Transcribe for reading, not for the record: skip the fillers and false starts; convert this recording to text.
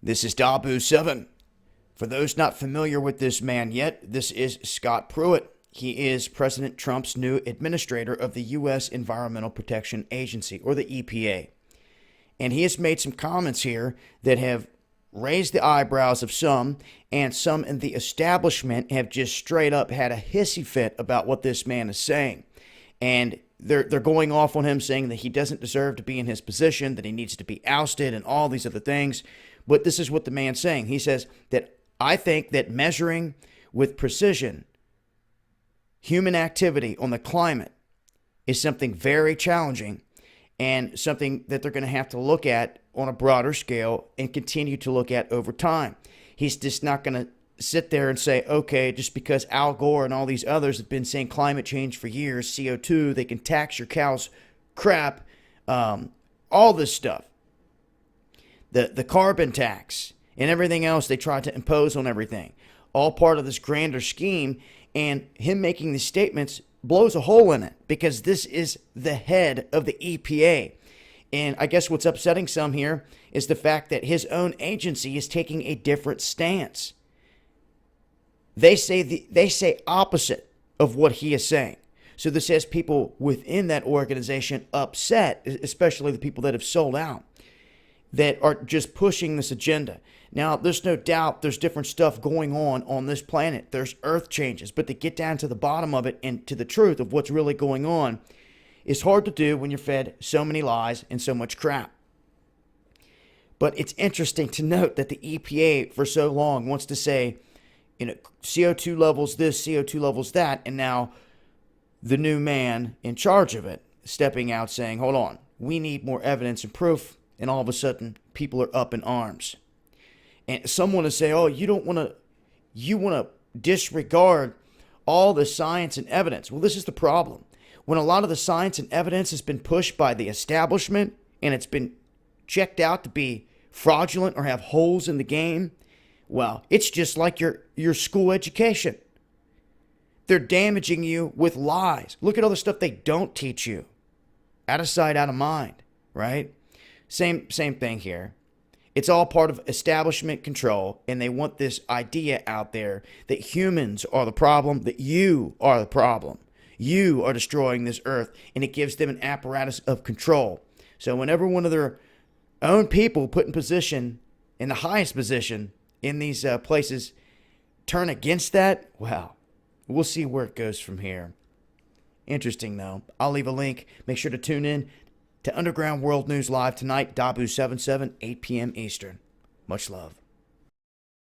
This is Dabu7. For those not familiar with this man yet, this is Scott Pruitt. He is President Trump's new administrator of the U.S. Environmental Protection Agency, or the EPA. And he has made some comments here that have raised the eyebrows of some, and some in the establishment have just straight up had a hissy fit about what this man is saying. And they're going off on him, saying that he doesn't deserve to be in his position, that he needs to be ousted, and all these other things. But this is what the man's saying. He says that I think that measuring with precision human activity on the climate is something very challenging and something that they're going to have to look at on a broader scale and continue to look at over time. He's just not going to sit there and say, okay, just because Al Gore and all these others have been saying climate change for years, CO2, they can tax your cow's crap, all this stuff. The carbon tax and everything else they try to impose on everything, all part of this grander scheme. And him making these statements blows a hole in it, because this is the head of the EPA. And I guess what's upsetting some here is the fact that his own agency is taking a different stance. They say opposite of what he is saying. So this has people within that organization upset, especially the people that have sold out, that are just pushing this agenda. Now, there's no doubt there's different stuff going on this planet. There's earth changes. But to get down to the bottom of it and to the truth of what's really going on is hard to do when you're fed so many lies and so much crap. But it's interesting to note that the EPA for so long wants to say, CO2 levels this, CO2 levels that, and now the new man in charge of it stepping out saying, hold on, we need more evidence and proof, and all of a sudden people are up in arms. And someone will say, oh, you want to disregard all the science and evidence. Well, this is the problem. When a lot of the science and evidence has been pushed by the establishment and it's been checked out to be fraudulent or have holes in the game, well, it's just like your school education. They're damaging you with lies. Look at all the stuff they don't teach you. Out of sight, out of mind, right? Same thing here. It's all part of establishment control, and they want this idea out there that humans are the problem, that you are the problem. You are destroying this earth, and it gives them an apparatus of control. So whenever one of their own people put in position, in the highest position in these places, turn against that, well, we'll see where it goes from here. Interesting, though. I'll leave a link. Make sure to tune in to Underground World News Live tonight, Dabu 77, 8 p.m. Eastern. Much love.